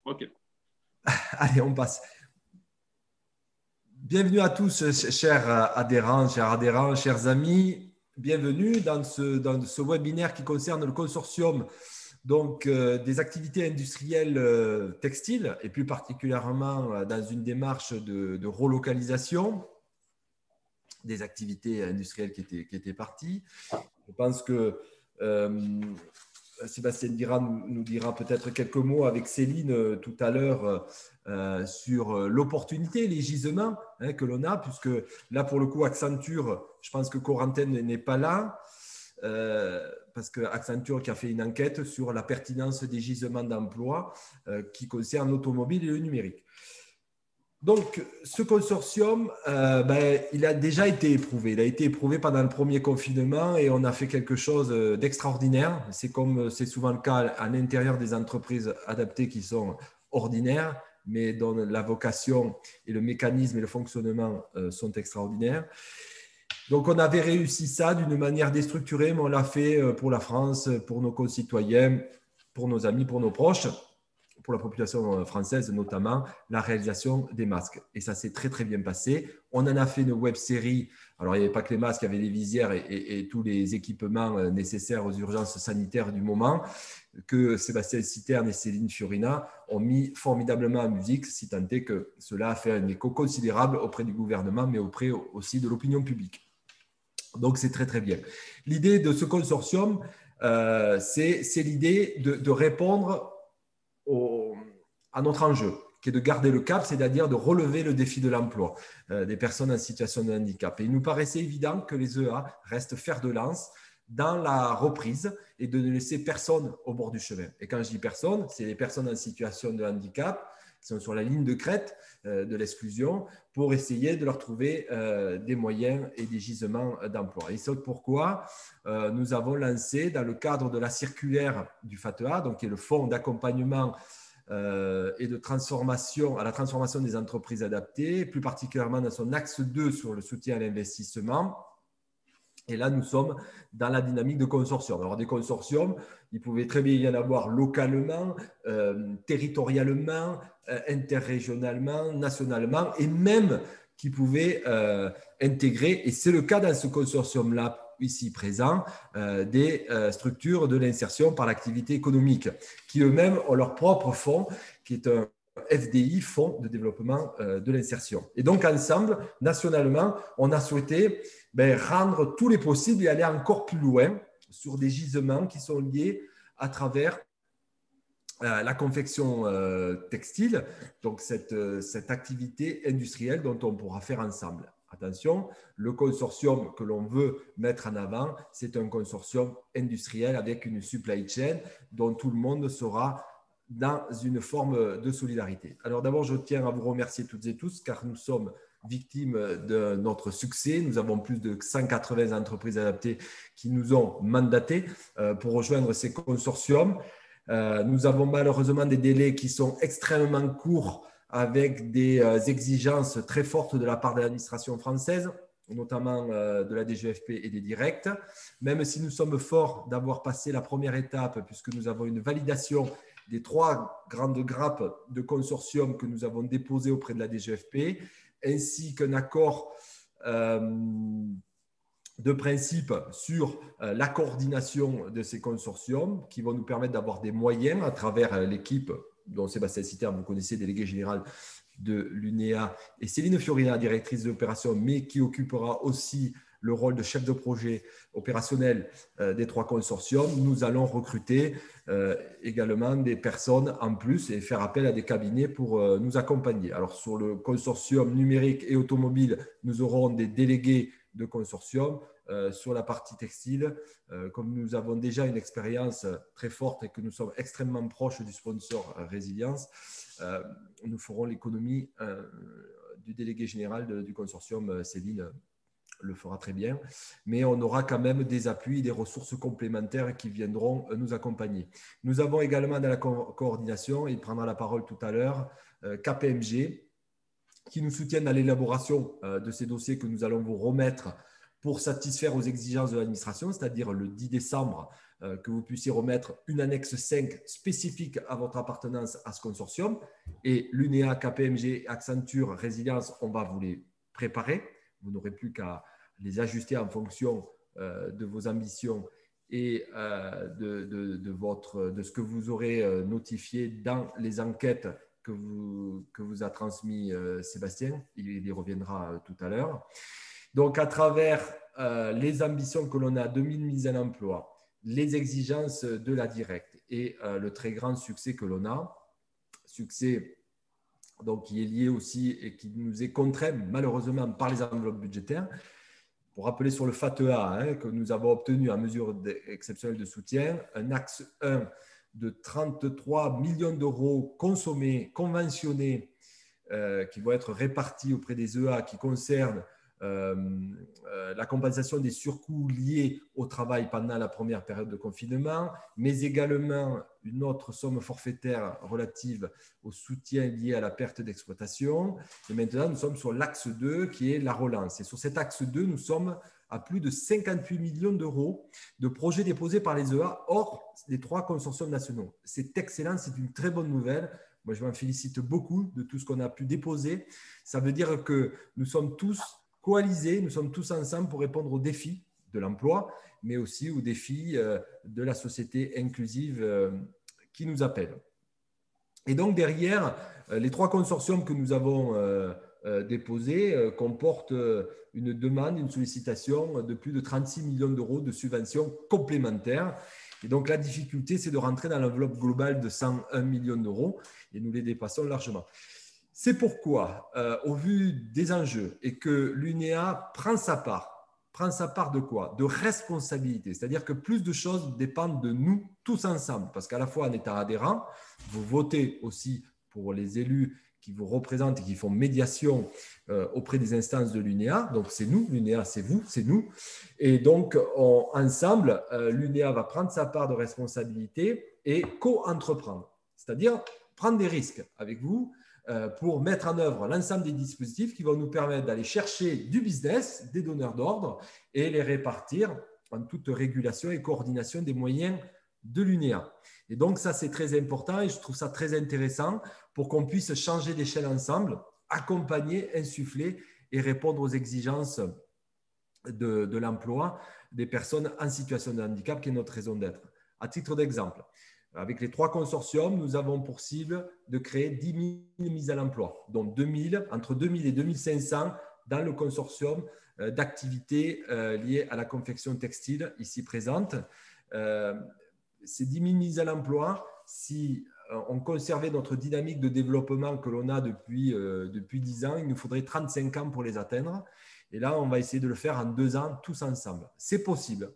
OK. Allez, on passe. Bienvenue à tous, chers adhérents, chers amis. Bienvenue dans ce webinaire qui concerne le consortium des activités industrielles textiles et plus particulièrement dans une démarche de relocalisation des activités industrielles qui étaient parties. Je pense que Sébastien nous dira peut-être quelques mots avec Céline tout à l'heure sur l'opportunité, les gisements que l'on a, puisque là, pour le coup, Accenture, je pense que Corentin n'est pas là, parce que Accenture qui a fait une enquête sur la pertinence des gisements d'emploi qui concernent l'automobile et le numérique. Donc, ce consortium, il a déjà été éprouvé. Il a été éprouvé pendant le premier confinement et on a fait quelque chose d'extraordinaire. C'est comme c'est souvent le cas à l'intérieur des entreprises adaptées qui sont ordinaires, mais dont la vocation et le mécanisme et le fonctionnement sont extraordinaires. Donc, on avait réussi ça d'une manière déstructurée, mais on l'a fait pour la France, pour nos concitoyens, pour nos amis, pour nos proches, pour la population française notamment, la réalisation des masques. Et ça s'est très, très bien passé. On en a fait une web-série. Alors, il n'y avait pas que les masques, il y avait les visières et tous les équipements nécessaires aux urgences sanitaires du moment que Sébastien Citerne et Céline Fiorina ont mis formidablement en musique, si tant est que cela a fait un écho considérable auprès du gouvernement, mais auprès aussi de l'opinion publique. Donc, c'est très, très bien. L'idée de ce consortium, c'est l'idée de répondre à notre enjeu, qui est de garder le cap, c'est-à-dire de relever le défi de l'emploi des personnes en situation de handicap. Et il nous paraissait évident que les EA restent fer de lance dans la reprise et de ne laisser personne au bord du chemin. Et quand je dis personne, c'est les personnes en situation de handicap qui sont sur la ligne de crête de l'exclusion pour essayer de leur trouver des moyens et des gisements d'emploi. Et c'est pourquoi nous avons lancé dans le cadre de la circulaire du FATEA, donc qui est le fonds d'accompagnement et de transformation à la transformation des entreprises adaptées, plus particulièrement dans son axe 2 sur le soutien à l'investissement. Et là, nous sommes dans la dynamique de consortium. Alors, des consortiums, il pouvait très bien y en avoir localement, territorialement, interrégionalement, nationalement, et même qui pouvaient intégrer, et c'est le cas dans ce consortium-là, ici présent, des structures de l'insertion par l'activité économique, qui eux-mêmes ont leur propre fonds, qui est un FDI, Fonds de développement de l'insertion. Et donc, ensemble, nationalement, on a souhaité rendre tous les possibles et aller encore plus loin sur des gisements qui sont liés à travers la confection textile, donc cette activité industrielle dont on pourra faire ensemble. Attention, le consortium que l'on veut mettre en avant, c'est un consortium industriel avec une supply chain dont tout le monde sera dans une forme de solidarité. Alors d'abord, je tiens à vous remercier toutes et tous car nous sommes victimes de notre succès. Nous avons plus de 180 entreprises adaptées qui nous ont mandatés pour rejoindre ces consortiums. Nous avons malheureusement des délais qui sont extrêmement courts avec des exigences très fortes de la part de l'administration française, notamment de la DGFP et des directs. Même si nous sommes forts d'avoir passé la première étape, puisque nous avons une validation des 3 grandes grappes de consortium que nous avons déposées auprès de la DGFP, ainsi qu'un accord de principe sur la coordination de ces consortiums qui vont nous permettre d'avoir des moyens à travers l'équipe dont Sébastien Citerne, vous connaissez, délégué général de l'UNEA, et Céline Fiorina, directrice de l'opération, mais qui occupera aussi le rôle de chef de projet opérationnel des 3 consortiums. Nous allons recruter également des personnes en plus et faire appel à des cabinets pour nous accompagner. Alors, sur le consortium numérique et automobile, nous aurons des délégués de consortium. Sur la partie textile, comme nous avons déjà une expérience très forte et que nous sommes extrêmement proches du sponsor Résilience, nous ferons l'économie du délégué général du consortium. Céline le fera très bien, mais on aura quand même des appuis, des ressources complémentaires qui viendront nous accompagner. Nous avons également dans la coordination, il prendra la parole tout à l'heure, KPMG, qui nous soutiennent dans l'élaboration de ces dossiers que nous allons vous remettre pour satisfaire aux exigences de l'administration, c'est-à-dire le 10 décembre, que vous puissiez remettre une annexe 5 spécifique à votre appartenance à ce consortium. Et l'UNEA, KPMG, Accenture, Résilience, on va vous les préparer. Vous n'aurez plus qu'à les ajuster en fonction de vos ambitions et de ce que vous aurez notifié dans les enquêtes que vous a transmis Sébastien. Il y reviendra tout à l'heure. Donc, à travers les ambitions que l'on a, 2000 mises en emploi, les exigences de la directe et le très grand succès que l'on a, succès donc, qui est lié aussi et qui nous est contraint malheureusement par les enveloppes budgétaires. Pour rappeler sur le FATEA que nous avons obtenu en mesure exceptionnelle de soutien, un axe 1 de 33 millions d'euros consommés, conventionnés, qui vont être répartis auprès des EA qui concernent la compensation des surcoûts liés au travail pendant la première période de confinement, mais également une autre somme forfaitaire relative au soutien lié à la perte d'exploitation. Et maintenant, nous sommes sur l'axe 2 qui est la relance. Et sur cet axe 2, nous sommes à plus de 58 millions d'euros de projets déposés par les EA hors des 3 consortiums nationaux. C'est excellent, c'est une très bonne nouvelle. Moi, je m'en félicite beaucoup de tout ce qu'on a pu déposer. Ça veut dire que nous sommes tous coalisés, nous sommes tous ensemble pour répondre aux défis de l'emploi, mais aussi aux défis de la société inclusive qui nous appelle. Et donc, derrière, les 3 consortiums que nous avons déposés comportent une demande, une sollicitation de plus de 36 millions d'euros de subventions complémentaires. Et donc, la difficulté, c'est de rentrer dans l'enveloppe globale de 101 millions d'euros et nous les dépassons largement. C'est pourquoi, au vu des enjeux et que l'UNEA prend sa part de quoi? De responsabilité. C'est-à-dire que plus de choses dépendent de nous tous ensemble. Parce qu'à la fois en étant adhérent, vous votez aussi pour les élus qui vous représentent et qui font médiation auprès des instances de l'UNEA. Donc, c'est nous, l'UNEA, c'est vous, c'est nous. Et donc, ensemble, l'UNEA va prendre sa part de responsabilité et co-entreprendre. C'est-à-dire prendre des risques avec vous pour mettre en œuvre l'ensemble des dispositifs qui vont nous permettre d'aller chercher du business, des donneurs d'ordre et les répartir en toute régulation et coordination des moyens de l'UNEA. Et donc, ça, c'est très important et je trouve ça très intéressant pour qu'on puisse changer d'échelle ensemble, accompagner, insuffler et répondre aux exigences de l'emploi des personnes en situation de handicap, qui est notre raison d'être. À titre d'exemple, avec les 3 consortiums, nous avons pour cible de créer 10 000 mises à l'emploi, donc entre 2 000 et 2 500 dans le consortium d'activités liées à la confection textile ici présente. Ces 10 000 mises à l'emploi, si on conservait notre dynamique de développement que l'on a depuis 10 ans, il nous faudrait 35 ans pour les atteindre. Et là, on va essayer de le faire en 2 ans, tous ensemble. C'est possible.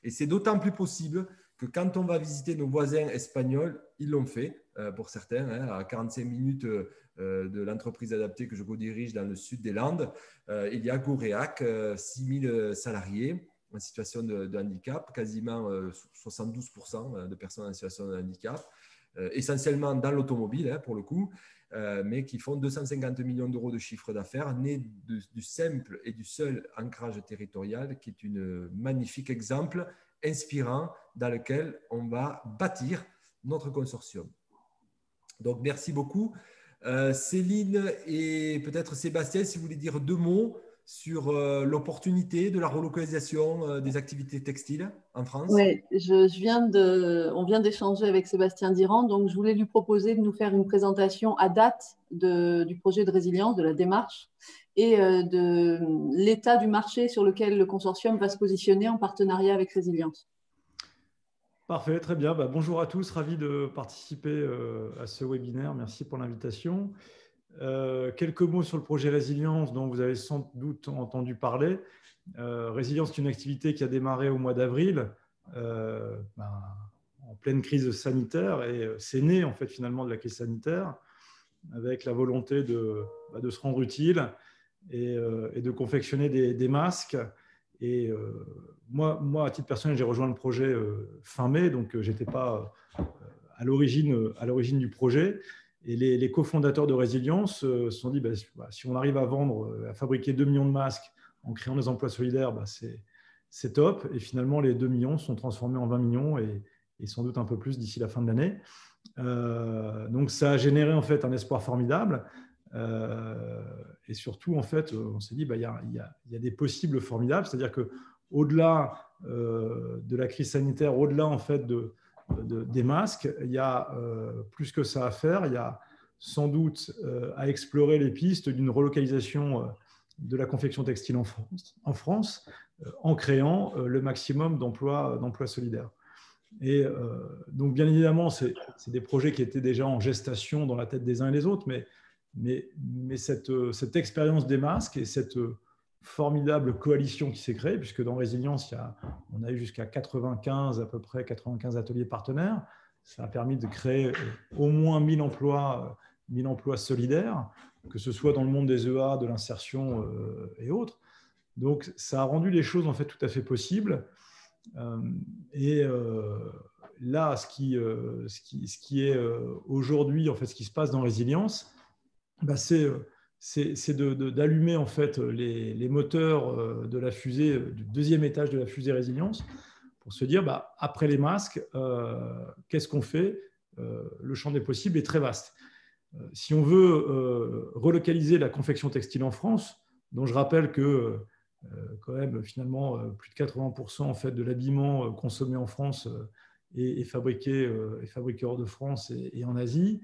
Et c'est d'autant plus possible que quand on va visiter nos voisins espagnols, ils l'ont fait, pour certains, à 45 minutes de l'entreprise adaptée que je co-dirige dans le sud des Landes. Il y a Gouréac, 6 000 salariés en situation de handicap, quasiment 72% de personnes en situation de handicap, essentiellement dans l'automobile, pour le coup, mais qui font 250 millions d'euros de chiffre d'affaires, nés du simple et du seul ancrage territorial, qui est un magnifique exemple inspirant dans lequel on va bâtir notre consortium. Donc, merci beaucoup. Céline et peut-être Sébastien, si vous voulez dire 2 mots sur l'opportunité de la relocalisation des activités textiles en France. Oui, on vient d'échanger avec Sébastien Dirand, donc je voulais lui proposer de nous faire une présentation à date du projet de résilience, de la démarche et de l'état du marché sur lequel le consortium va se positionner en partenariat avec Résilience. Parfait, très bien. Bonjour à tous, ravi de participer à ce webinaire. Merci pour l'invitation. Quelques mots sur le projet Résilience dont vous avez sans doute entendu parler. Résilience est une activité qui a démarré au mois d'avril en pleine crise sanitaire et c'est né en fait finalement de la crise sanitaire avec la volonté de se rendre utile et de confectionner des masques. Et moi, à titre personnel, j'ai rejoint le projet fin mai, donc je n'étais pas à l'origine du projet. Et les cofondateurs de Résilience se sont dit, si on arrive à fabriquer 2 millions de masques en créant des emplois solidaires, c'est top. Et finalement, les 2 millions sont transformés en 20 millions et sans doute un peu plus d'ici la fin de l'année. Donc, ça a généré en fait un espoir formidable. Et surtout, en fait, on s'est dit, il y a des possibles formidables. C'est-à-dire qu'au-delà de la crise sanitaire, au-delà en fait des masques, il y a plus que ça à faire. Il y a sans doute à explorer les pistes d'une relocalisation de la confection textile en France en créant le maximum d'emplois solidaires. Et donc, bien évidemment, c'est des projets qui étaient déjà en gestation dans la tête des uns et des autres, mais cette expérience des masques et cette formidable coalition qui s'est créée, puisque dans Résilience, on a eu jusqu'à 95 ateliers partenaires, ça a permis de créer au moins 1000 emplois solidaires, que ce soit dans le monde des EA, de l'insertion et autres. Donc, ça a rendu les choses en fait tout à fait possibles. Là, ce qui est aujourd'hui, en fait, ce qui se passe dans Résilience, c'est d'allumer en fait les moteurs de la fusée, du 2e étage de la fusée Résilience, pour se dire, après les masques, qu'est-ce qu'on fait? Le champ des possibles est très vaste. Si on veut relocaliser la confection textile en France, dont je rappelle que quand même, finalement, plus de 80% en fait, de l'habillement consommé en France est fabriqué hors de France et en Asie,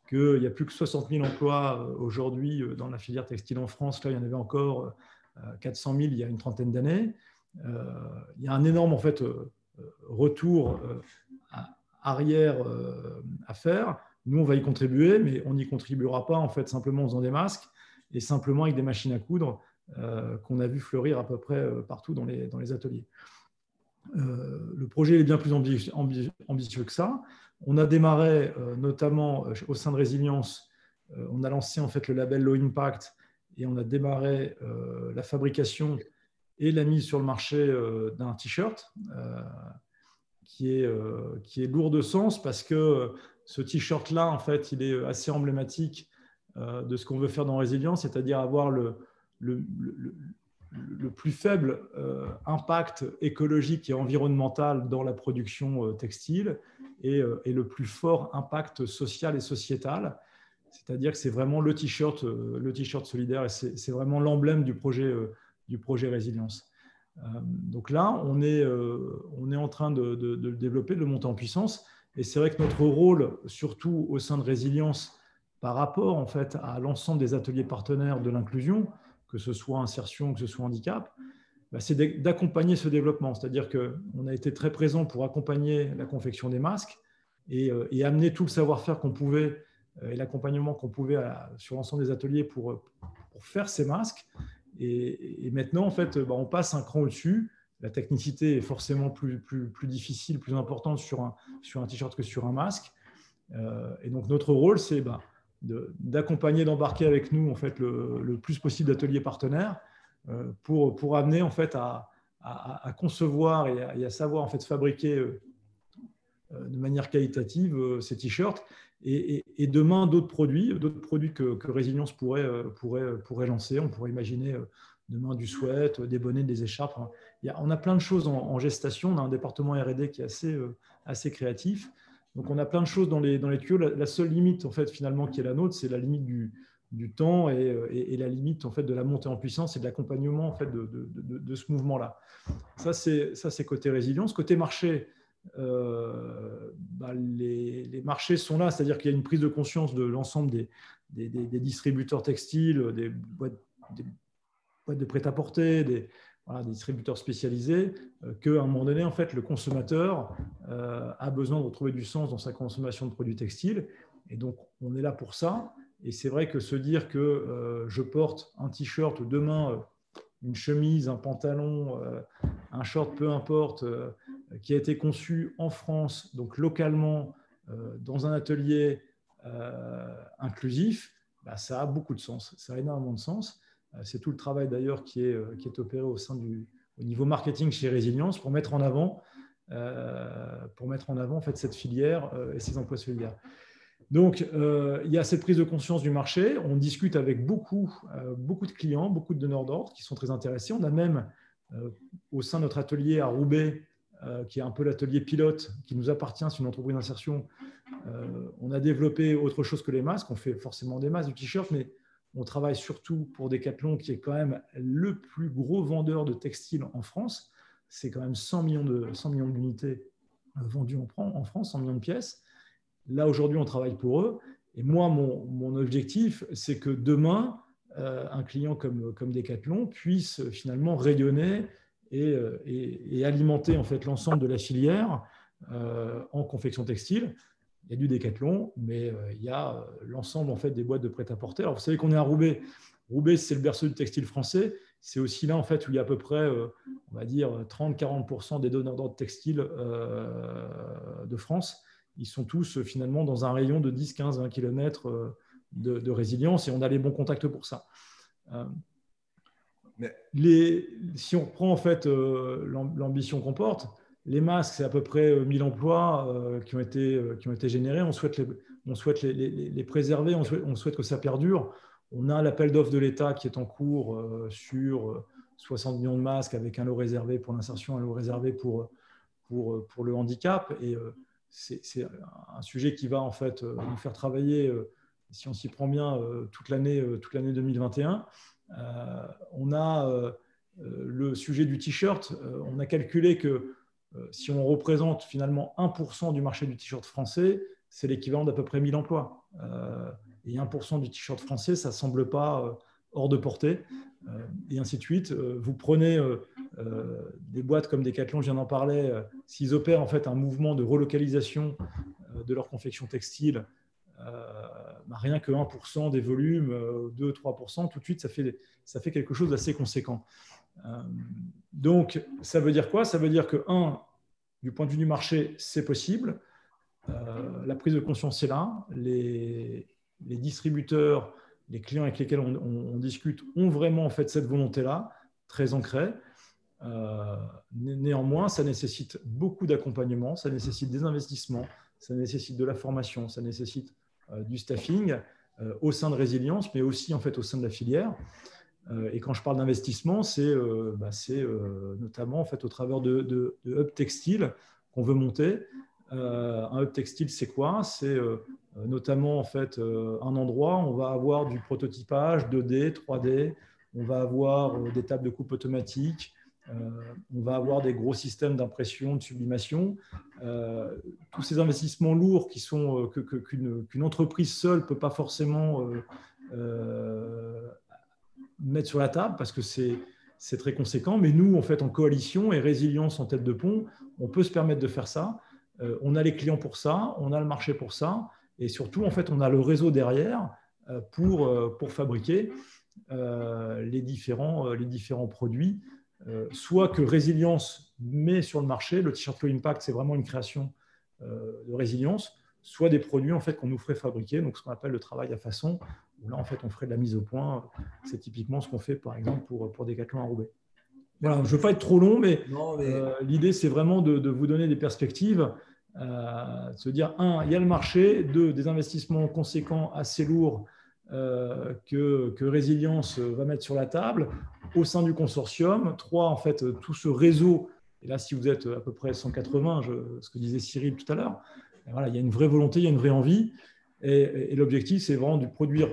qu'il y a plus que 60 000 emplois aujourd'hui dans la filière textile en France. Là, il y en avait encore 400 000 il y a une trentaine d'années. Il y a un énorme en fait, retour arrière à faire. Nous, on va y contribuer, mais on n'y contribuera pas en fait, simplement en faisant des masques et simplement avec des machines à coudre qu'on a vu fleurir à peu près partout dans les ateliers. Le projet est bien plus ambitieux que ça. On a démarré, notamment au sein de Résilience, on a lancé en fait le label Low Impact et on a démarré la fabrication et la mise sur le marché d'un t-shirt qui est lourd de sens parce que ce t-shirt-là, en fait, il est assez emblématique de ce qu'on veut faire dans Résilience, c'est-à-dire avoir le plus faible impact écologique et environnemental dans la production textile et le plus fort impact social et sociétal. C'est-à-dire que c'est vraiment le t-shirt solidaire et c'est vraiment l'emblème du projet Résilience. Donc là, on est en train de le développer, de le monter en puissance. Et c'est vrai que notre rôle, surtout au sein de Résilience, par rapport en fait, à l'ensemble des ateliers partenaires de l'inclusion, que ce soit insertion, que ce soit handicap, c'est d'accompagner ce développement. C'est-à-dire qu'on a été très présent pour accompagner la confection des masques et amener tout le savoir-faire qu'on pouvait et l'accompagnement qu'on pouvait sur l'ensemble des ateliers pour faire ces masques. Et maintenant, en fait, on passe un cran au-dessus. La technicité est forcément plus difficile, plus importante sur un t-shirt que sur un masque. Et donc, notre rôle, c'est d'accompagner, d'embarquer avec nous en fait, le plus possible d'ateliers partenaires pour amener en fait, à concevoir et à savoir en fait, fabriquer de manière qualitative ces t-shirts et demain d'autres produits que Résilience pourrait lancer. On pourrait imaginer demain du sweat, des bonnets, des écharpes. On a plein de choses en gestation. On a un département R&D qui est assez créatif. Donc, on a plein de choses dans les tuyaux. La seule limite, en fait, finalement, qui est la nôtre, c'est la limite du temps et la limite, en fait, de la montée en puissance et de l'accompagnement, en fait, de ce mouvement-là. Ça, c'est côté Résilience. Côté marché, les marchés sont là, c'est-à-dire qu'il y a une prise de conscience de l'ensemble des distributeurs textiles, des boîtes de prêt-à-porter, des distributeurs spécialisés, qu'à un moment donné, en fait, le consommateur a besoin de retrouver du sens dans sa consommation de produits textiles. Et donc, on est là pour ça. Et c'est vrai que se dire que je porte un t-shirt demain, une chemise, un pantalon, un short, peu importe, qui a été conçu en France, donc localement, dans un atelier inclusif, ça a beaucoup de sens. Ça a énormément de sens. C'est tout le travail d'ailleurs qui est opéré au niveau marketing chez Résilience pour mettre en avant en fait, cette filière et ces emplois solidaires. Donc, il y a cette prise de conscience du marché. On discute avec beaucoup de clients, beaucoup de donneurs d'ordre qui sont très intéressés. On a même, au sein de notre atelier à Roubaix, qui est un peu l'atelier pilote qui nous appartient, c'est une entreprise d'insertion, on a développé autre chose que les masques. On fait forcément des masques, du t-shirt, mais on travaille surtout pour Decathlon, qui est quand même le plus gros vendeur de textiles en France. C'est quand même 100 millions d'unités vendues en France, 100 millions de pièces. Là, aujourd'hui, on travaille pour eux. Et moi, mon objectif, c'est que demain, un client comme Decathlon puisse finalement rayonner et alimenter en fait, l'ensemble de la filière en confection textile. Il y a du Decathlon, mais il y a l'ensemble en fait, des boîtes de prêt-à-porter. Alors, vous savez qu'on est à Roubaix. Roubaix, c'est le berceau du textile français. C'est aussi là en fait, où il y a à peu près, on va dire, 30-40% des donneurs d'ordre textile de France. Ils sont tous finalement dans un rayon de 10, 15, 20 km de résilience et on a les bons contacts pour ça. Si on reprend en fait l'ambition qu'on porte, les masques, c'est à peu près 1000 emplois qui ont été générés. On souhaite les préserver, on souhaite que ça perdure. On a l'appel d'offres de l'État qui est en cours sur 60 millions de masques avec un lot réservé pour l'insertion, un lot réservé pour le handicap. Et c'est un sujet qui va en fait nous faire travailler, si on s'y prend bien, toute l'année 2021. On a le sujet du t-shirt. On a calculé que si on représente finalement 1% du marché du t-shirt français, c'est l'équivalent d'à peu près 1000 emplois. Et 1% du t-shirt français, ça ne semble pas hors de portée. Et ainsi de suite. Vous prenez des boîtes comme Decathlon, je viens d'en parler, s'ils opèrent en fait un mouvement de relocalisation de leur confection textile, rien que 1% des volumes, 2-3%, tout de suite, ça fait quelque chose d'assez conséquent. Donc, ça veut dire quoi? Ça veut dire que, du point de vue du marché, c'est possible. La prise de conscience est là. Les distributeurs, les clients avec lesquels on discute ont vraiment en fait, cette volonté-là, très ancrée. Néanmoins, ça nécessite beaucoup d'accompagnement, ça nécessite des investissements, ça nécessite de la formation, ça nécessite du staffing au sein de Résilience, mais aussi en fait, au sein de la filière. Et quand je parle d'investissement, c'est notamment en fait, au travers de hubs textiles qu'on veut monter. Un hub textile, c'est quoi? C'est notamment en fait, un endroit où on va avoir du prototypage 2D, 3D, on va avoir des tables de coupe automatiques, on va avoir des gros systèmes d'impression, de sublimation. Tous ces investissements lourds qui sont, qu'une entreprise seule ne peut pas forcément mettre sur la table parce que c'est très conséquent. Mais nous, en fait, en coalition et Résilience en tête de pont, on peut se permettre de faire ça. On a les clients pour ça, on a le marché pour ça. Et surtout, en fait, on a le réseau derrière pour fabriquer les différents produits. Soit que Résilience met sur le marché, le t-shirt Low Impact, c'est vraiment une création de Résilience, soit des produits en fait, qu'on nous ferait fabriquer, donc ce qu'on appelle le travail à façon, où là, en fait, on ferait de la mise au point. C'est typiquement ce qu'on fait, par exemple, pour Decathlon à Roubaix. Voilà, je ne veux pas être trop long, mais l'idée, c'est vraiment de vous donner des perspectives. Se dire, il y a le marché, des investissements conséquents, assez lourds que Résilience va mettre sur la table au sein du consortium. 3, en fait, tout ce réseau. Et là, si vous êtes à peu près 180, ce que disait Cyril tout à l'heure, voilà, il y a une vraie volonté, il y a une vraie envie. Et l'objectif, c'est vraiment de produire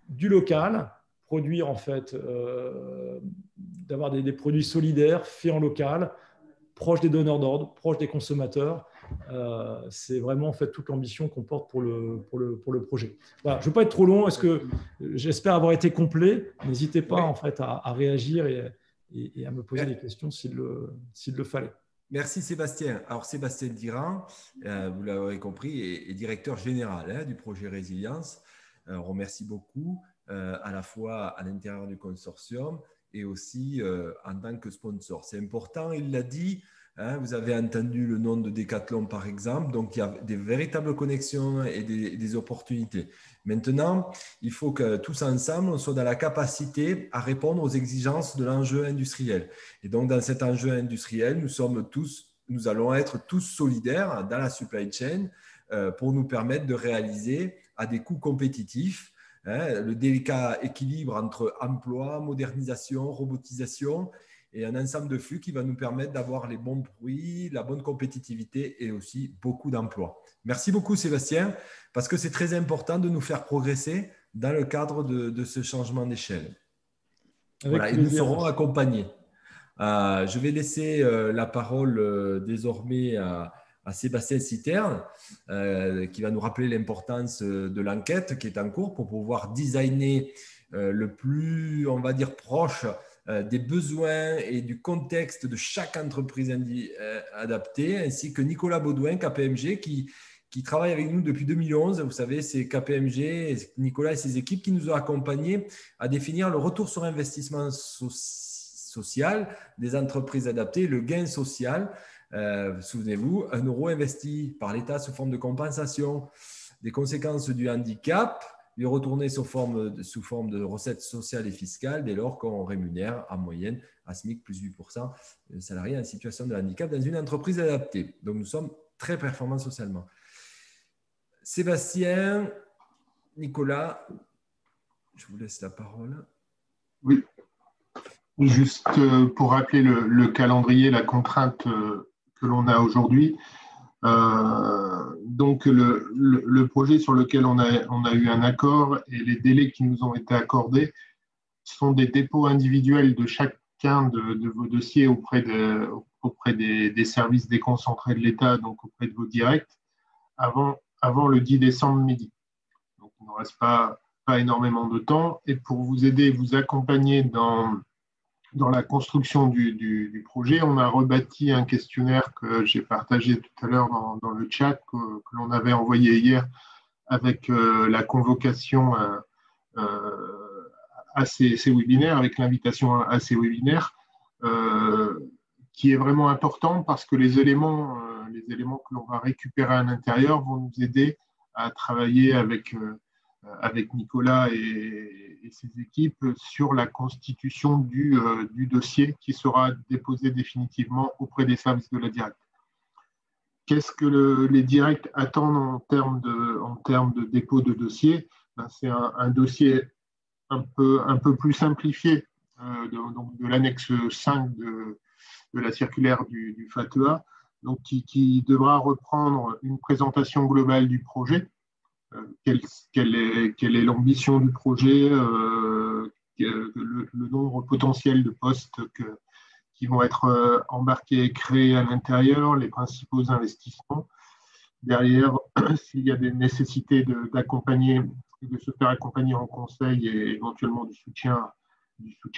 du local, produire en fait, d'avoir des produits solidaires, faits en local, proches des donneurs d'ordre, proches des consommateurs. C'est vraiment en fait toute l'ambition qu'on porte pour le projet. Voilà, je ne veux pas être trop long. J'espère avoir été complet. N'hésitez pas en fait à réagir et à me poser des questions s'il le fallait. Merci Sébastien. Alors Sébastien Dirand, vous l'avez compris, est directeur général du projet Résilience. On remercie beaucoup à la fois à l'intérieur du consortium et aussi en tant que sponsor. C'est important, il l'a dit. Vous avez entendu le nom de Decathlon, par exemple. Donc, il y a des véritables connexions et des opportunités. Maintenant, il faut que tous ensemble, on soit dans la capacité à répondre aux exigences de l'enjeu industriel. Et donc, dans cet enjeu industriel, nous allons être tous solidaires dans la supply chain pour nous permettre de réaliser à des coûts compétitifs le délicat équilibre entre emploi, modernisation, robotisation et un ensemble de flux qui va nous permettre d'avoir les bons prix, la bonne compétitivité et aussi beaucoup d'emplois. Merci beaucoup Sébastien, parce que c'est très important de nous faire progresser dans le cadre de ce changement d'échelle. Voilà, et nous serons accompagnés. Je vais laisser la parole désormais à Sébastien Citerne, qui va nous rappeler l'importance de l'enquête qui est en cours pour pouvoir designer le plus, on va dire, proche des besoins et du contexte de chaque entreprise adaptée, ainsi que Nicolas Baudouin, KPMG, qui travaille avec nous depuis 2011. Vous savez, c'est KPMG, Nicolas et ses équipes qui nous ont accompagnés à définir le retour sur investissement social des entreprises adaptées, le gain social. Souvenez-vous, 1 euro investi par l'État sous forme de compensation des conséquences du handicap, lui retourner sous forme de recettes sociales et fiscales dès lors qu'on rémunère en moyenne à SMIC plus 8% de salariés en situation de handicap dans une entreprise adaptée. Donc, nous sommes très performants socialement. Sébastien, Nicolas, je vous laisse la parole. Oui. Juste pour rappeler le calendrier, la contrainte que l'on a aujourd'hui. Donc, le projet sur lequel on a eu un accord et les délais qui nous ont été accordés sont des dépôts individuels de chacun de vos dossiers auprès des services déconcentrés de l'État, donc auprès de vos directs, avant le 10 décembre midi. Donc, il ne nous reste pas énormément de temps. Et pour vous aider, vous accompagner dans la construction du projet, on a rebâti un questionnaire que j'ai partagé tout à l'heure dans le chat, que l'on avait envoyé hier avec la convocation à ces webinaires, avec l'invitation à ces webinaires, qui est vraiment important parce que les éléments que l'on va récupérer à l'intérieur vont nous aider à travailler avec Nicolas et ses équipes sur la constitution du dossier qui sera déposé définitivement auprès des services de la Directe. Qu'est-ce que les Directs attendent en termes de dépôt de dossier? C'est un dossier un peu plus simplifié de l'annexe 5 de la circulaire du FATEA, donc qui devra reprendre une présentation globale du projet. Quelle est l'ambition du projet, le nombre potentiel de postes qui vont être embarqués et créés à l'intérieur, les principaux investissements. Derrière, s'il y a des nécessités d'accompagner, de se faire accompagner en conseil et éventuellement du soutien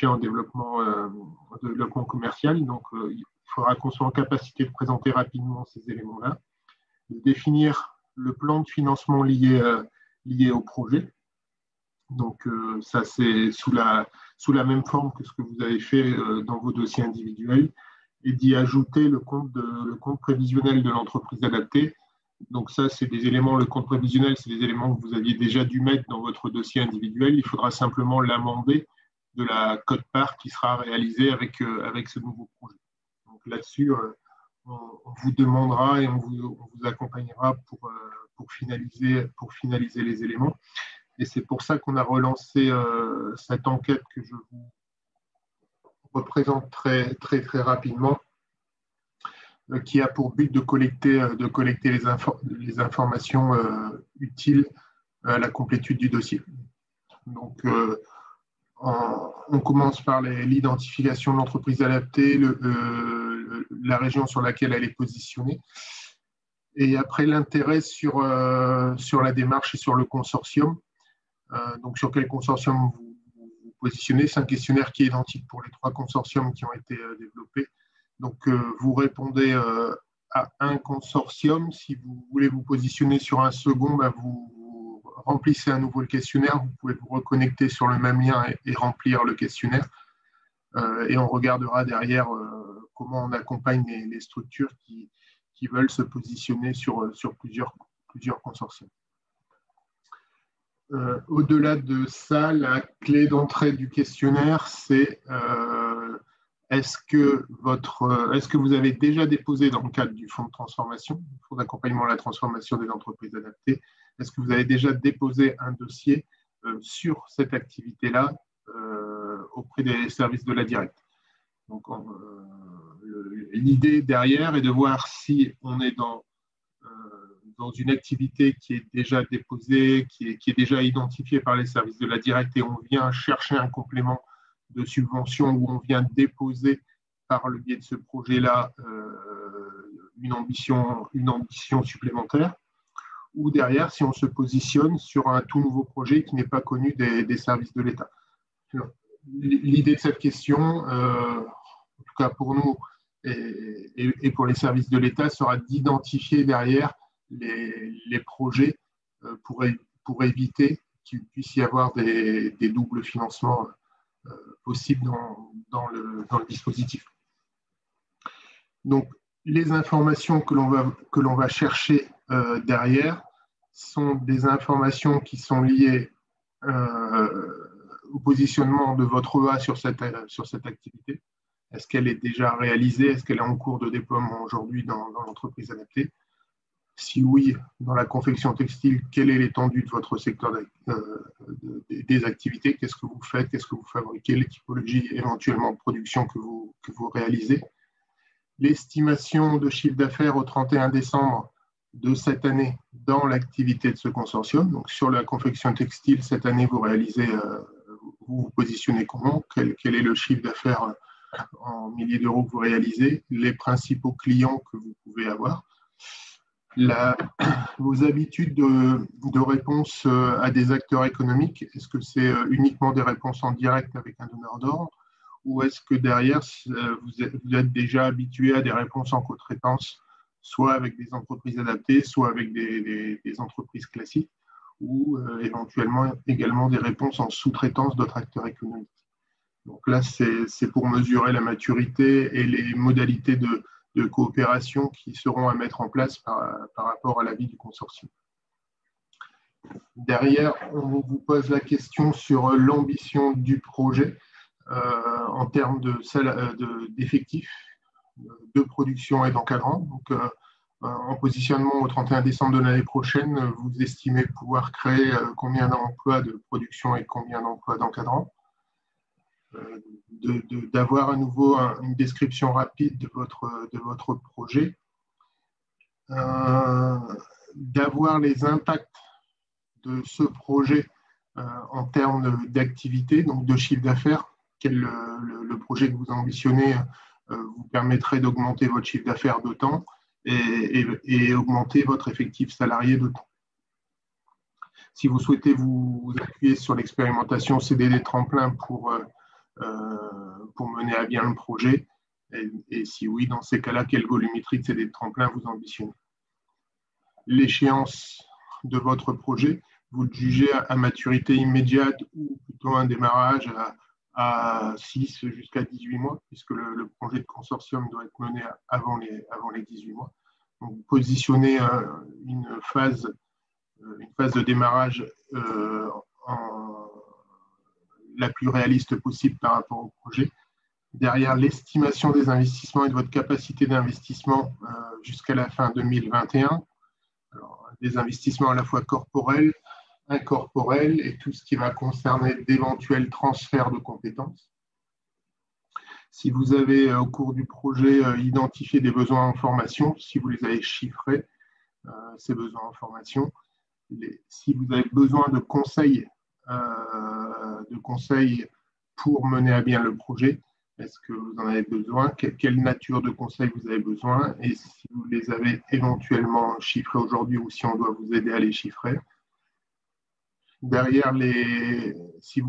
au développement commercial. Donc, il faudra qu'on soit en capacité de présenter rapidement ces éléments-là, de définir le plan de financement lié au projet. Donc, ça, c'est sous la même forme que ce que vous avez fait dans vos dossiers individuels, et d'y ajouter le compte prévisionnel de l'entreprise adaptée. Donc, ça, c'est des éléments, le compte prévisionnel, c'est des éléments que vous aviez déjà dû mettre dans votre dossier individuel. Il faudra simplement l'amender de la quote-part qui sera réalisée avec ce nouveau projet. Donc, là-dessus, on vous demandera et on vous accompagnera pour finaliser les éléments. Et c'est pour ça qu'on a relancé cette enquête que je vous représente très, très, très rapidement, qui a pour but de collecter les informations utiles à la complétude du dossier. Donc, on commence par l'identification de l'entreprise adaptée, la région sur laquelle elle est positionnée, et après l'intérêt sur la démarche et sur le consortium. Donc, sur quel consortium vous positionnez? C'est un questionnaire qui est identique pour les 3 consortiums qui ont été développés. Donc, vous répondez à un consortium. Si vous voulez vous positionner sur un second, vous remplissez à nouveau le questionnaire. Vous pouvez vous reconnecter sur le même lien et remplir le questionnaire. Et on regardera derrière comment on accompagne les structures qui veulent se positionner sur plusieurs consortiums. Au-delà de ça, la clé d'entrée du questionnaire, c'est est-ce que vous avez déjà déposé dans le cadre du fonds de transformation, du fonds d'accompagnement à la transformation des entreprises adaptées, est-ce que vous avez déjà déposé un dossier sur cette activité-là auprès des services de la directe? Donc, l'idée derrière est de voir si on est dans une activité qui est déjà déposée, qui est déjà identifiée par les services de la directe et on vient chercher un complément de subvention où on vient déposer par le biais de ce projet-là une ambition supplémentaire, ou derrière, si on se positionne sur un tout nouveau projet qui n'est pas connu des services de l'État. L'idée de cette question, en tout cas pour nous et pour les services de l'État, sera d'identifier derrière les projets pour éviter qu'il puisse y avoir des doubles financements possibles dans le dispositif. Donc, les informations que l'on va chercher derrière sont des informations qui sont liées au positionnement de votre EA sur cette activité. Est-ce qu'elle est déjà réalisée? Est-ce qu'elle est en cours de déploiement aujourd'hui dans l'entreprise adaptée? Si oui, dans la confection textile, quelle est l'étendue de votre secteur des activités? Qu'est-ce que vous faites? Qu'est-ce que vous fabriquez? Les typologies éventuellement de production que vous réalisez? L'estimation de chiffre d'affaires au 31 décembre de cette année dans l'activité de ce consortium. Donc, sur la confection textile, cette année, vous vous positionnez comment? Quel est le chiffre d'affaires en milliers d'euros que vous réalisez? Les principaux clients que vous pouvez avoir? Vos habitudes de réponse à des acteurs économiques, est-ce que c'est uniquement des réponses en direct avec un donneur d'ordre ou est-ce que derrière, vous êtes déjà habitué à des réponses en co-traitance, soit avec des entreprises adaptées, soit avec des entreprises classiques ou éventuellement également des réponses en sous-traitance d'autres acteurs économiques. Donc là, c'est pour mesurer la maturité et les modalités de coopération qui seront à mettre en place par rapport à l'avis du consortium. Derrière, on vous pose la question sur l'ambition du projet en termes d'effectifs, de production et d'encadrant. Donc, en positionnement au 31 décembre de l'année prochaine, vous estimez pouvoir créer combien d'emplois de production et combien d'emplois d'encadrant? D'avoir à nouveau une description rapide de votre projet, d'avoir les impacts de ce projet en termes d'activité, donc de chiffre d'affaires, le projet que vous ambitionnez vous permettrait d'augmenter votre chiffre d'affaires d'autant et augmenter votre effectif salarié d'autant. Si vous souhaitez vous appuyer sur l'expérimentation CDD tremplin pour mener à bien le projet, et si oui, dans ces cas-là, quelle volumétrie de CDD tremplin vous ambitionnez? L'échéance de votre projet, vous le jugez à maturité immédiate ou plutôt un démarrage à 6 jusqu'à 18 mois, puisque le projet de consortium doit être mené avant les 18 mois. Donc, vous positionnez une phase de démarrage la plus réaliste possible par rapport au projet. Derrière l'estimation des investissements et de votre capacité d'investissement jusqu'à la fin 2021, alors, des investissements à la fois corporels, incorporels et tout ce qui va concerner d'éventuels transferts de compétences. Si vous avez au cours du projet identifié des besoins en formation, si vous les avez chiffrés, ces besoins en formation, si vous avez besoin de conseils pour mener à bien le projet, est-ce que vous en avez besoin? Quelle nature de conseils vous avez besoin? Et si vous les avez éventuellement chiffrés aujourd'hui ou si on doit vous aider à les chiffrer. Derrière, si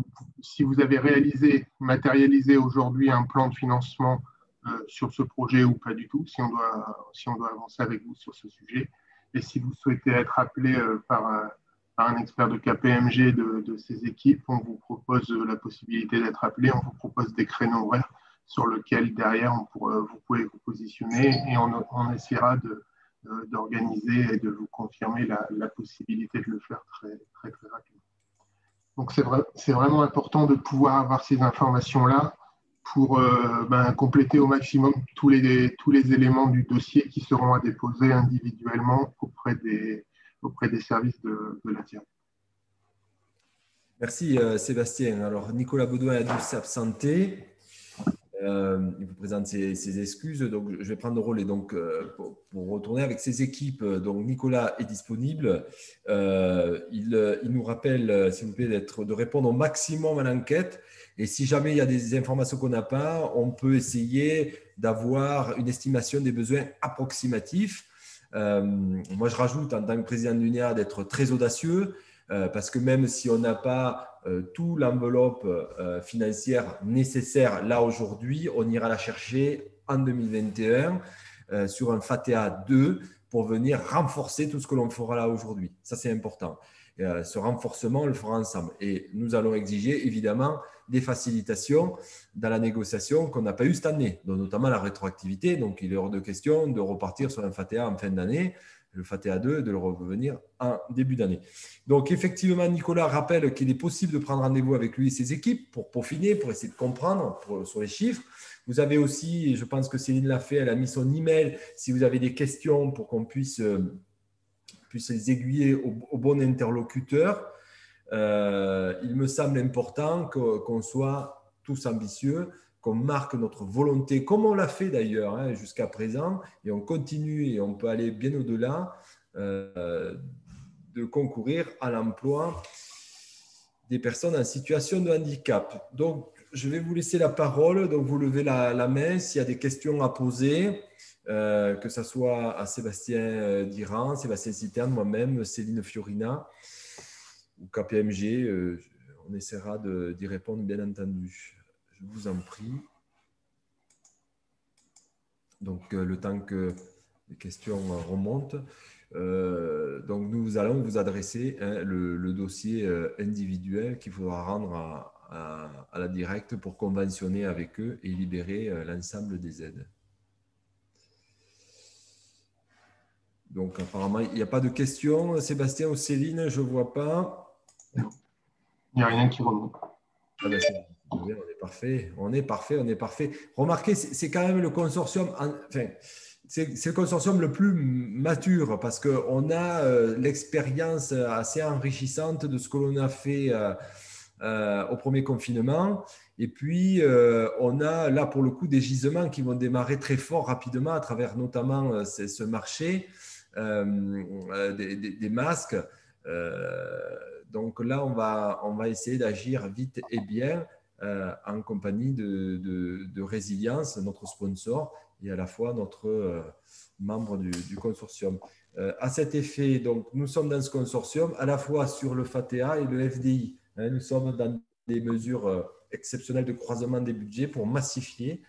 vous avez matérialisé aujourd'hui un plan de financement sur ce projet ou pas du tout, si on doit avancer avec vous sur ce sujet. Et si vous souhaitez être appelé par un expert de KPMG de ces équipes, on vous propose la possibilité d'être appelé, on vous propose des créneaux horaires sur lesquels derrière vous pouvez vous positionner et on essaiera d'organiser et de vous confirmer la possibilité de le faire très, très, très rapidement. Donc c'est vraiment important de pouvoir avoir ces informations-là pour compléter au maximum tous les éléments du dossier qui seront à déposer individuellement auprès des services de la DIRECT. Merci Sébastien. Alors Nicolas Baudouin a dû s'absenter. Il vous présente ses excuses. Donc je vais prendre le relais pour retourner avec ses équipes. Donc Nicolas est disponible. Il nous rappelle, s'il vous plaît, de répondre au maximum à l'enquête. Et si jamais il y a des informations qu'on n'a pas, on peut essayer d'avoir une estimation des besoins approximatifs. Moi, je rajoute en tant que président de l'UNEA d'être très audacieux parce que même si on n'a pas toute l'enveloppe financière nécessaire là aujourd'hui, on ira la chercher en 2021 sur un FATEA 2 pour venir renforcer tout ce que l'on fera là aujourd'hui. Ça, c'est important. Ce renforcement, on le fera ensemble. Et nous allons exiger évidemment des facilitations dans la négociation qu'on n'a pas eu cette année, dont notamment la rétroactivité. Donc, il est hors de question de repartir sur un FATEA en fin d'année, le FATEA 2, de le revenir en début d'année. Donc, effectivement, Nicolas rappelle qu'il est possible de prendre rendez-vous avec lui et ses équipes pour peaufiner, pour essayer de comprendre sur les chiffres. Vous avez aussi, je pense que Céline l'a fait, elle a mis son email, si vous avez des questions pour qu'on puisse les aiguiller au bon interlocuteur. Il me semble important qu'on soit tous ambitieux, qu'on marque notre volonté, comme on l'a fait d'ailleurs jusqu'à présent, et on continue et on peut aller bien au-delà de concourir à l'emploi des personnes en situation de handicap. Donc, je vais vous laisser la parole. Donc, vous levez la main s'il y a des questions à poser. Que ce soit à Sébastien Dirand, Sébastien Citerne, moi-même, Céline Fiorina ou KPMG, on essaiera d'y répondre, bien entendu. Je vous en prie. Donc, le temps que les questions remontent, donc nous allons vous adresser le dossier individuel qu'il faudra rendre à la DIRECT pour conventionner avec eux et libérer l'ensemble des aides. Donc, apparemment, il n'y a pas de questions. Sébastien ou Céline, je ne vois pas. Il n'y a rien qui remonte. Ah ben, on est parfait. On est parfait. Remarquez, c'est quand même le consortium, c'est le consortium le plus mature parce qu'on a l'expérience assez enrichissante de ce que l'on a fait au premier confinement. Et puis, on a là, pour le coup, des gisements qui vont démarrer très fort rapidement à travers notamment ce marché. Des masques. Donc là, on va essayer d'agir vite et bien en compagnie de Résilience, notre sponsor, et à la fois notre membre du consortium. À cet effet, donc, nous sommes dans ce consortium à la fois sur le FATEA et le FDI. Nous sommes dans des mesures exceptionnelles de croisement des budgets pour massifier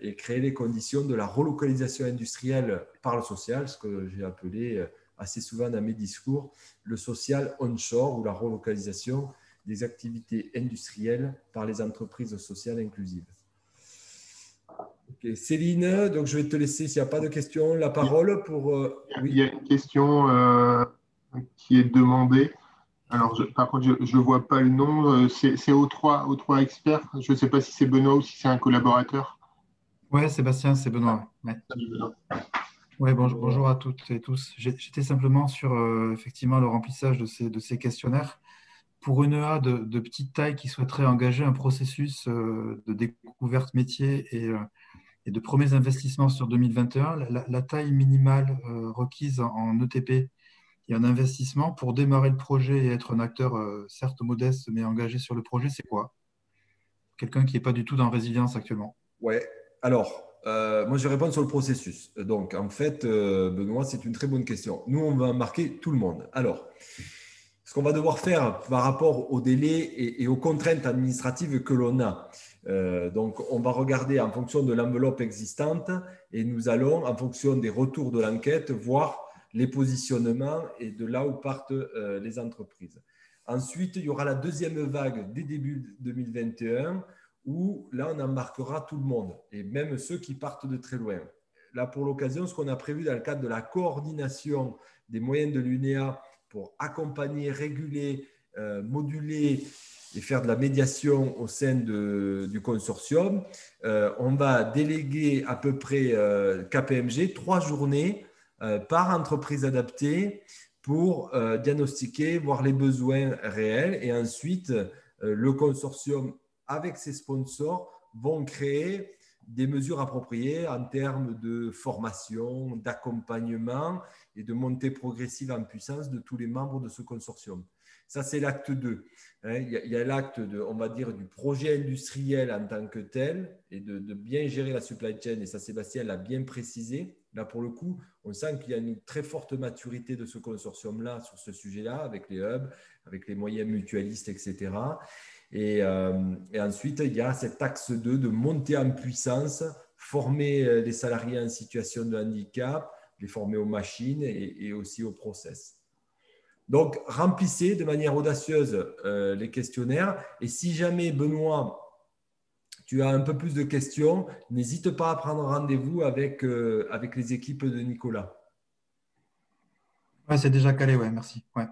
et créer les conditions de la relocalisation industrielle par le social, ce que j'ai appelé assez souvent dans mes discours, le social onshore ou la relocalisation des activités industrielles par les entreprises sociales inclusives. Okay. Céline, donc je vais te laisser, s'il n'y a pas de questions, la parole pour… Oui. Il y a une question qui est demandée. Alors, par contre, je ne vois pas le nom. C'est O3 Expert. Je ne sais pas si c'est Benoît ou si c'est un collaborateur. Oui, Sébastien, c'est Benoît. Ouais. Salut Benoît. Ouais, bonjour à toutes et tous. J'étais simplement sur effectivement le remplissage de ces questionnaires. Pour une EA de petite taille qui souhaiterait engager un processus de découverte métier et de premiers investissements sur 2021, la taille minimale requise en ETP et en investissement pour démarrer le projet et être un acteur certes modeste mais engagé sur le projet, c'est quoi? Quelqu'un qui n'est pas du tout dans Résilience actuellement. Ouais. Alors, moi, je vais répondre sur le processus. Donc, en fait, Benoît, c'est une très bonne question. Nous, on va marquer tout le monde. Alors, ce qu'on va devoir faire par rapport aux délais et aux contraintes administratives que l'on a. Donc, on va regarder en fonction de l'enveloppe existante et nous allons, en fonction des retours de l'enquête, voir les positionnements et de là où partent les entreprises. Ensuite, il y aura la deuxième vague dès début 2021 où là, on embarquera tout le monde et même ceux qui partent de très loin. Là, pour l'occasion, ce qu'on a prévu dans le cadre de la coordination des moyens de l'UNEA pour accompagner, réguler, moduler et faire de la médiation au sein du consortium, on va déléguer à peu près KPMG 3 journées par entreprise adaptée pour diagnostiquer, voir les besoins réels, et ensuite le consortium avec ses sponsors vont créer des mesures appropriées en termes de formation, d'accompagnement et de montée progressive en puissance de tous les membres de ce consortium. Ça, c'est l'acte 2. Il y a l'acte on va dire, du projet industriel en tant que tel et de bien gérer la supply chain. Et ça, Sébastien l'a bien précisé. Là, pour le coup, on sent qu'il y a une très forte maturité de ce consortium-là sur ce sujet-là, avec les hubs, avec les moyens mutualistes, etc. Et ensuite, il y a cet axe 2 de monter en puissance, former les salariés en situation de handicap, les former aux machines et aussi aux process. Donc, remplissez de manière audacieuse les questionnaires. Et si jamais, Benoît, tu as un peu plus de questions, n'hésite pas à prendre rendez-vous avec les équipes de Nicolas. Ouais, c'est déjà calé, ouais, merci. Ouais.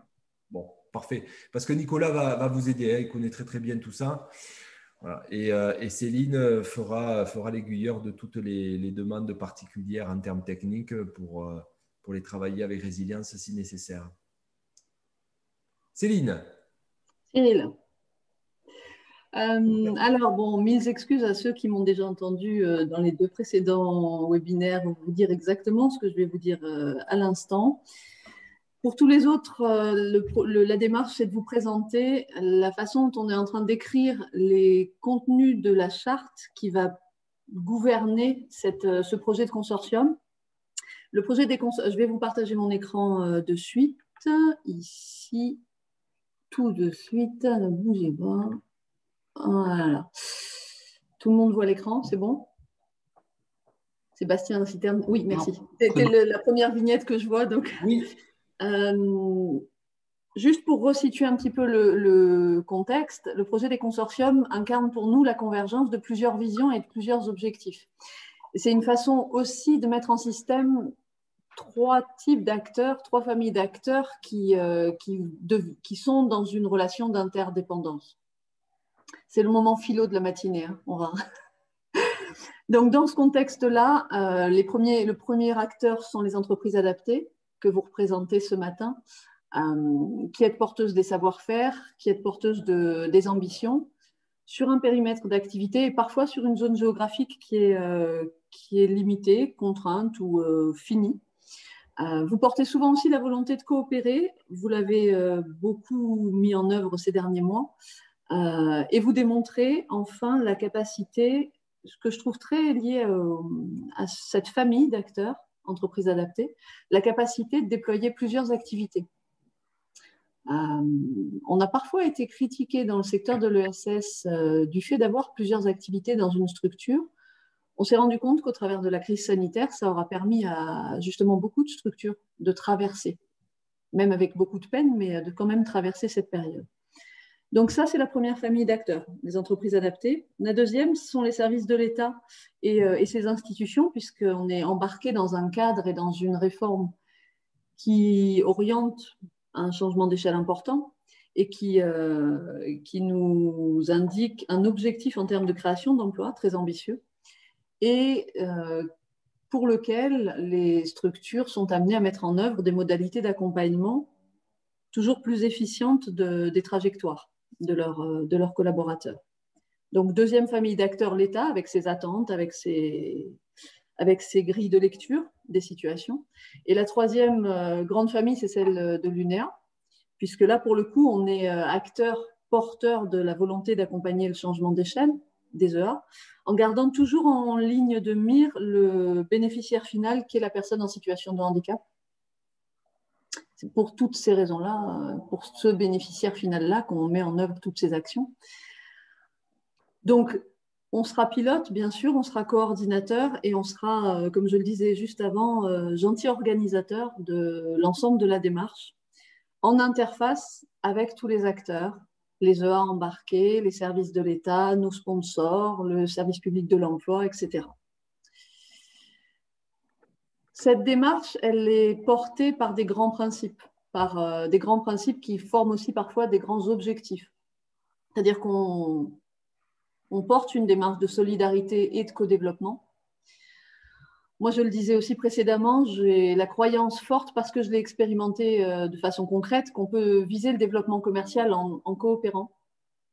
Bon, parfait. Parce que Nicolas va vous aider, hein, il connaît très très bien tout ça. Voilà. Et Céline fera l'aiguilleur de toutes les demandes particulières en termes techniques pour les travailler avec résilience si nécessaire. Céline. Cyril. Alors, bon, mille excuses à ceux qui m'ont déjà entendu dans les 2 précédents webinaires vous dire exactement ce que je vais vous dire à l'instant. Pour tous les autres, la démarche, c'est de vous présenter la façon dont on est en train d'écrire les contenus de la charte qui va gouverner ce projet de consortium. Le projet je vais vous partager mon écran de suite, ici, tout de suite, ne bougez pas. Voilà. Tout le monde voit l'écran, c'est bon? Sébastien Citerne, oui, merci. C'était la première vignette que je vois, donc. Oui. Juste pour resituer un petit peu le contexte, le projet des consortiums incarne pour nous la convergence de plusieurs visions et de plusieurs objectifs. C'est une façon aussi de mettre en système 3 types d'acteurs, 3 familles d'acteurs qui sont dans une relation d'interdépendance. C'est le moment philo de la matinée, hein, on va. Donc, dans ce contexte-là, le premier acteur sont les entreprises adaptées que vous représentez ce matin, qui est porteuse des savoir-faire, qui est porteuse des ambitions, sur un périmètre d'activité et parfois sur une zone géographique qui est limitée, contrainte ou finie. Vous portez souvent aussi la volonté de coopérer, vous l'avez beaucoup mis en œuvre ces derniers mois, et vous démontrez enfin la capacité, ce que je trouve très lié à cette famille d'acteurs, entreprises adaptées, la capacité de déployer plusieurs activités. On a parfois été critiqué dans le secteur de l'ESS du fait d'avoir plusieurs activités dans une structure. On s'est rendu compte qu'au travers de la crise sanitaire, ça aura permis à justement beaucoup de structures de traverser, même avec beaucoup de peine, mais de quand même traverser cette période. Donc ça, c'est la première famille d'acteurs, les entreprises adaptées. La deuxième, ce sont les services de l'État et ses institutions, puisqu'on est embarqué dans un cadre et dans une réforme qui oriente un changement d'échelle important et qui nous indique un objectif en termes de création d'emplois très ambitieux et pour lequel les structures sont amenées à mettre en œuvre des modalités d'accompagnement toujours plus efficientes des trajectoires de leurs collaborateurs. Donc, deuxième famille d'acteurs, l'État, avec ses attentes, avec ses grilles de lecture des situations. Et la troisième grande famille, c'est celle de l'UNEA, puisque là, pour le coup, on est acteur porteur de la volonté d'accompagner le changement d'échelle des EA, en gardant toujours en ligne de mire le bénéficiaire final qui est la personne en situation de handicap. C'est pour toutes ces raisons-là, pour ce bénéficiaire final-là, qu'on met en œuvre toutes ces actions. Donc, on sera pilote, bien sûr, on sera coordinateur et on sera, comme je le disais juste avant, gentil organisateur de l'ensemble de la démarche, en interface avec tous les acteurs, les EA embarqués, les services de l'État, nos sponsors, le service public de l'emploi, etc. Cette démarche, elle est portée par des grands principes qui forment aussi parfois des grands objectifs. C'est-à-dire qu'on porte une démarche de solidarité et de co-développement. Moi, je le disais aussi précédemment, j'ai la croyance forte, parce que je l'ai expérimenté de façon concrète, qu'on peut viser le développement commercial en coopérant.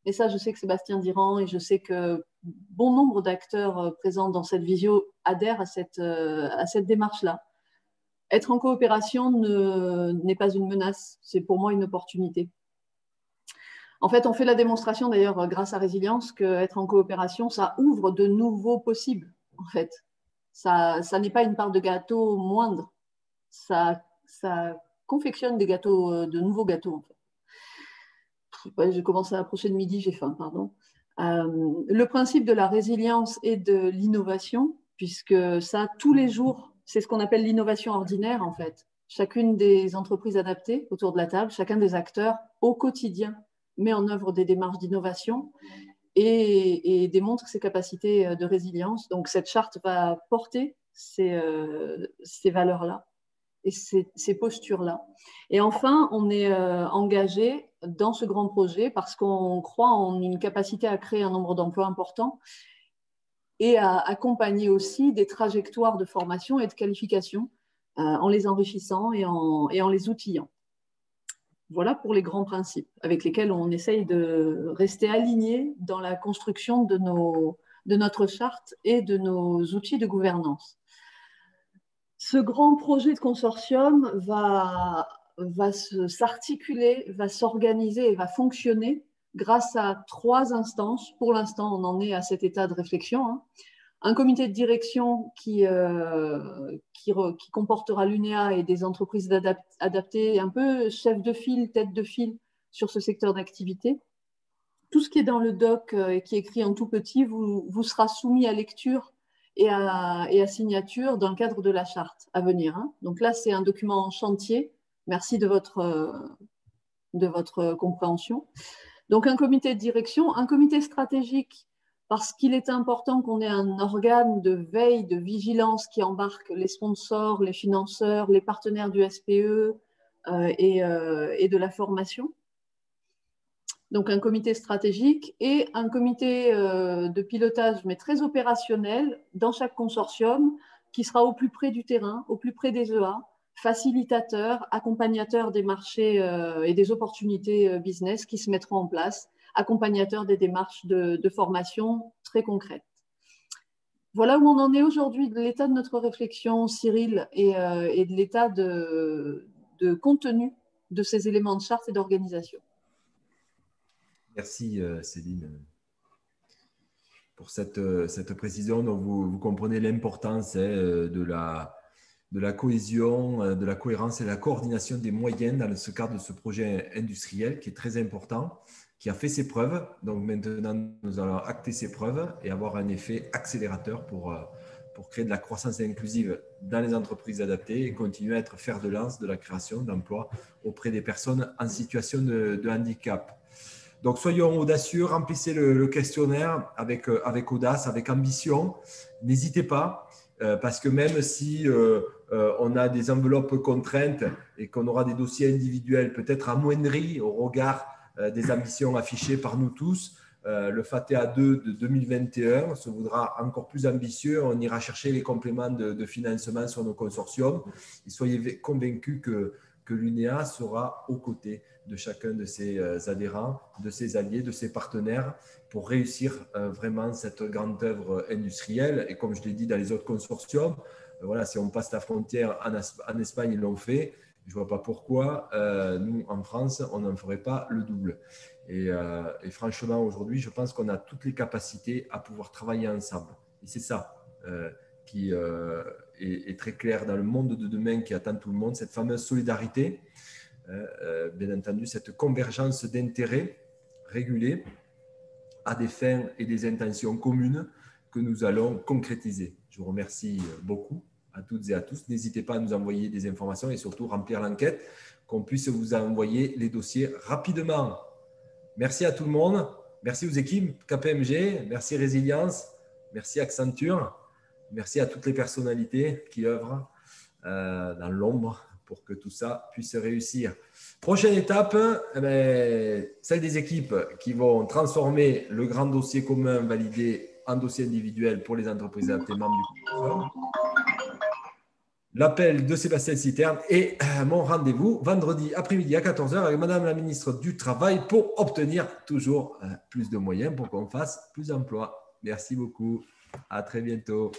Et ça, je sais que Sébastien Dirand et je sais que bon nombre d'acteurs présents dans cette visio adhèrent à cette démarche-là. Être en coopération n'est pas une menace, c'est pour moi une opportunité. En fait, on fait la démonstration d'ailleurs grâce à Résilience qu'être en coopération, ça ouvre de nouveaux possibles, en fait. Ça n'est pas une part de gâteau moindre, ça confectionne des gâteaux, de nouveaux gâteaux, en fait. Ouais, j'ai commencé à approcher de midi, j'ai faim, pardon. Le principe de la résilience et de l'innovation, puisque ça, tous les jours, c'est ce qu'on appelle l'innovation ordinaire, en fait. Chacune des entreprises adaptées autour de la table, chacun des acteurs, au quotidien, met en œuvre des démarches d'innovation et démontre ses capacités de résilience. Donc, cette charte va porter ces valeurs-là et ces postures-là. Et enfin, on est engagé dans ce grand projet parce qu'on croit en une capacité à créer un nombre d'emplois important et à accompagner aussi des trajectoires de formation et de qualification en les enrichissant et en les outillant. Voilà pour les grands principes avec lesquels on essaye de rester aligné dans la construction de notre charte et de nos outils de gouvernance. Ce grand projet de consortium va s'articuler, va s'organiser et va fonctionner grâce à 3 instances. Pour l'instant, on en est à cet état de réflexion, hein. Un comité de direction qui comportera l'UNEA et des entreprises adaptées, un peu chef de file, tête de file sur ce secteur d'activité. Tout ce qui est dans le doc et qui est écrit en tout petit vous sera soumis à lecture et à signature dans le cadre de la charte à venir, hein. Donc là, c'est un document en chantier. Merci de votre compréhension. Donc un comité de direction, un comité stratégique, parce qu'il est important qu'on ait un organe de veille, de vigilance qui embarque les sponsors, les financeurs, les partenaires du SPE et de la formation. Donc un comité stratégique et un comité de pilotage, mais très opérationnel, dans chaque consortium, qui sera au plus près du terrain, au plus près des EA, facilitateur, accompagnateur des marchés et des opportunités business qui se mettront en place, accompagnateur des démarches de formation très concrètes. Voilà où on en est aujourd'hui de l'état de notre réflexion, Cyril, et de l'état de contenu de ces éléments de charte et d'organisation. Merci Céline pour cette précision. Donc vous comprenez l'importance de la cohésion, de la cohérence et de la coordination des moyens dans ce cadre de ce projet industriel qui est très important, qui a fait ses preuves. Donc maintenant, nous allons acter ses preuves et avoir un effet accélérateur pour créer de la croissance inclusive dans les entreprises adaptées et continuer à être fer de lance de la création d'emplois auprès des personnes en situation de handicap. Donc, soyons audacieux, remplissez le questionnaire avec audace, avec ambition. N'hésitez pas, parce que même si on a des enveloppes contraintes et qu'on aura des dossiers individuels peut-être amoindris au regard des ambitions affichées par nous tous, le FATEA 2 de 2021 se voudra encore plus ambitieux. On ira chercher les compléments de financement sur nos consortiums. Et soyez convaincus que l'UNEA sera aux côtés de chacun de ses adhérents, de ses alliés, de ses partenaires pour réussir vraiment cette grande œuvre industrielle. Et comme je l'ai dit dans les autres consortiums, voilà, si on passe la frontière en Espagne, ils l'ont fait. Je ne vois pas pourquoi nous, en France, on n'en ferait pas le double. Et franchement, aujourd'hui, je pense qu'on a toutes les capacités à pouvoir travailler ensemble. Et c'est ça qui est très clair dans le monde de demain qui attend tout le monde, cette fameuse solidarité, bien entendu, cette convergence d'intérêts régulés à des fins et des intentions communes que nous allons concrétiser. Je vous remercie beaucoup à toutes et à tous. N'hésitez pas à nous envoyer des informations et surtout remplir l'enquête, qu'on puisse vous envoyer les dossiers rapidement. Merci à tout le monde. Merci aux équipes KPMG. Merci Résilience. Merci Accenture. Merci à toutes les personnalités qui œuvrent dans l'ombre pour que tout ça puisse réussir. Prochaine étape, celle des équipes qui vont transformer le grand dossier commun validé en dossier individuel pour les entreprises adaptées membres du Forum. L'appel de Sébastien Citerne et mon rendez-vous vendredi après-midi à 14h avec Madame la ministre du Travail pour obtenir toujours plus de moyens pour qu'on fasse plus d'emplois. Merci beaucoup. À très bientôt.